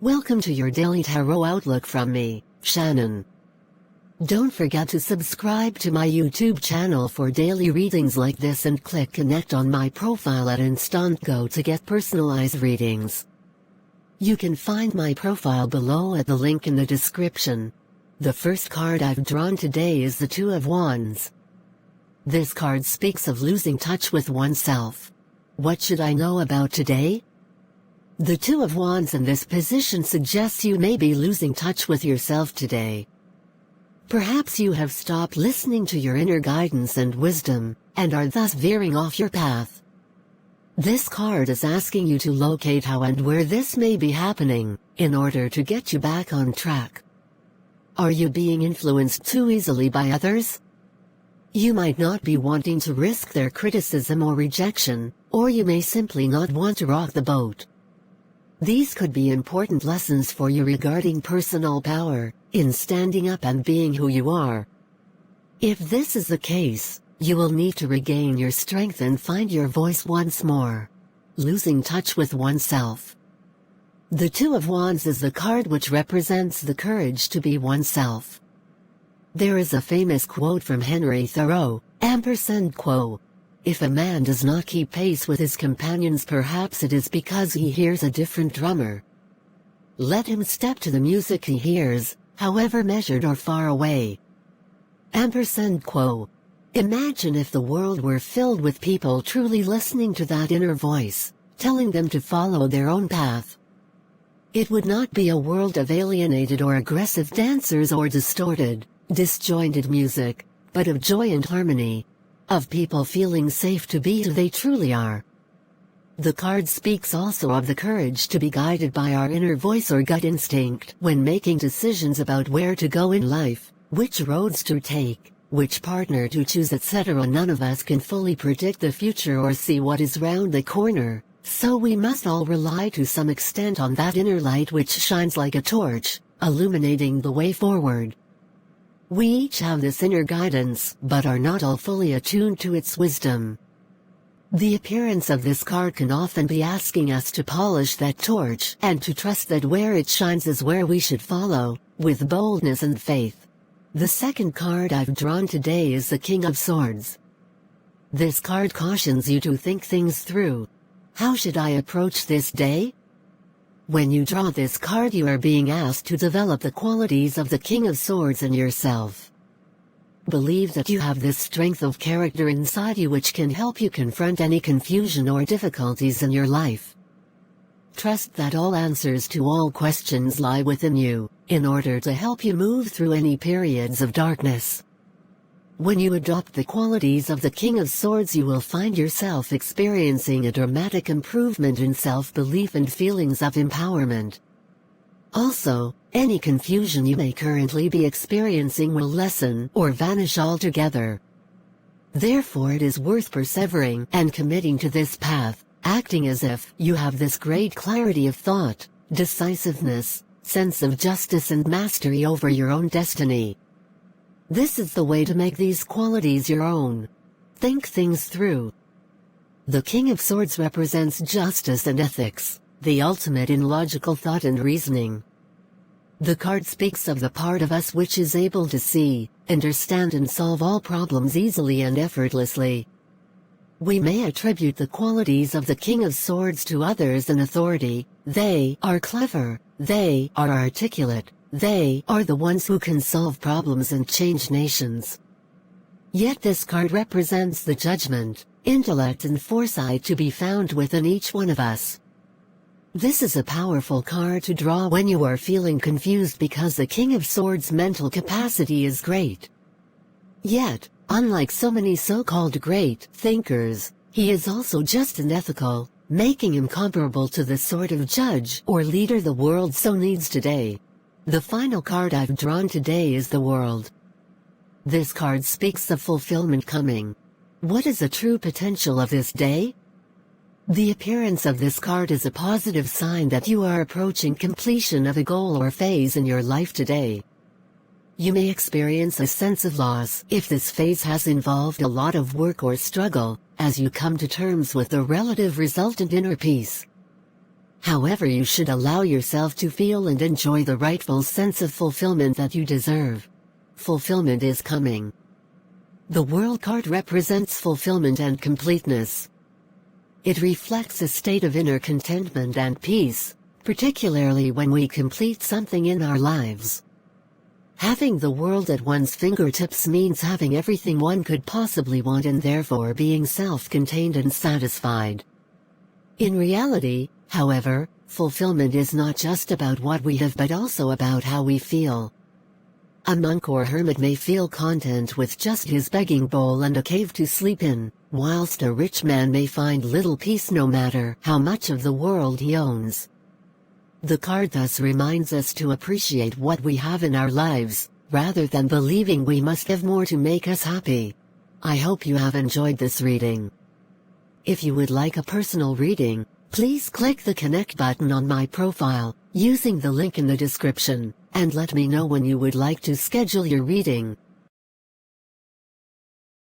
Welcome to your daily tarot outlook from me, Shannon. Don't forget to subscribe to my YouTube channel for daily readings like this and click connect on my profile at Instantgo to get personalized readings. You can find my profile below at the link in the description. The first card I've drawn today is the Two of Wands. This card speaks of losing touch with oneself. What should I know about today? The Two of Wands in this position suggests you may be losing touch with yourself today. Perhaps you have stopped listening to your inner guidance and wisdom, and are thus veering off your path. This card is asking you to locate how and where this may be happening, in order to get you back on track. Are you being influenced too easily by others? You might not be wanting to risk their criticism or rejection, or you may simply not want to rock the boat. These could be important lessons for you regarding personal power, in standing up and being who you are. If this is the case, you will need to regain your strength and find your voice once more. Losing touch with oneself. The Two of Wands is the card which represents the courage to be oneself. There is a famous quote from Henry Thoreau, &quo. If a man does not keep pace with his companions, perhaps it is because he hears a different drummer. Let him step to the music he hears, however measured or far away. &quo. Imagine if the world were filled with people truly listening to that inner voice, telling them to follow their own path. It would not be a world of alienated or aggressive dancers or distorted, disjointed music, but of joy and harmony. Of people feeling safe to be who they truly are. The card speaks also of the courage to be guided by our inner voice or gut instinct when making decisions about where to go in life, which roads to take, which partner to choose, etc. None of us can fully predict the future or see what is round the corner, so we must all rely to some extent on that inner light which shines like a torch, illuminating the way forward. We each have this inner guidance, but are not all fully attuned to its wisdom. The appearance of this card can often be asking us to polish that torch and to trust that where it shines is where we should follow, with boldness and faith. The second card I've drawn today is the King of Swords. This card cautions you to think things through. How should I approach this day? When you draw this card, you are being asked to develop the qualities of the King of Swords in yourself. Believe that you have this strength of character inside you which can help you confront any confusion or difficulties in your life. Trust that all answers to all questions lie within you, in order to help you move through any periods of darkness. When you adopt the qualities of the King of Swords, you will find yourself experiencing a dramatic improvement in self-belief and feelings of empowerment. Also, any confusion you may currently be experiencing will lessen or vanish altogether. Therefore, it is worth persevering and committing to this path, acting as if you have this great clarity of thought, decisiveness, sense of justice and mastery over your own destiny. This is the way to make these qualities your own. Think things through. The King of Swords represents justice and ethics, the ultimate in logical thought and reasoning. The card speaks of the part of us which is able to see, understand and solve all problems easily and effortlessly. We may attribute the qualities of the King of Swords to others in authority. They are clever, they are articulate, they are the ones who can solve problems and change nations. Yet this card represents the judgment, intellect and foresight to be found within each one of us. This is a powerful card to draw when you are feeling confused, because the King of Swords' mental capacity is great. Yet, unlike so many so-called great thinkers, he is also just and ethical, making him comparable to the sort of judge or leader the world so needs today. The final card I've drawn today is the World. This card speaks of fulfillment coming. What is the true potential of this day? The appearance of this card is a positive sign that you are approaching completion of a goal or phase in your life today. You may experience a sense of loss if this phase has involved a lot of work or struggle, as you come to terms with the relative resultant inner peace. However, you should allow yourself to feel and enjoy the rightful sense of fulfillment that you deserve. Fulfillment is coming. The World card represents fulfillment and completeness. It reflects a state of inner contentment and peace, particularly when we complete something in our lives. Having the world at one's fingertips means having everything one could possibly want and therefore being self-contained and satisfied. In reality, however, fulfillment is not just about what we have but also about how we feel. A monk or hermit may feel content with just his begging bowl and a cave to sleep in, whilst a rich man may find little peace no matter how much of the world he owns. The card thus reminds us to appreciate what we have in our lives, rather than believing we must have more to make us happy. I hope you have enjoyed this reading. If you would like a personal reading, please click the connect button on my profile, using the link in the description, and let me know when you would like to schedule your reading.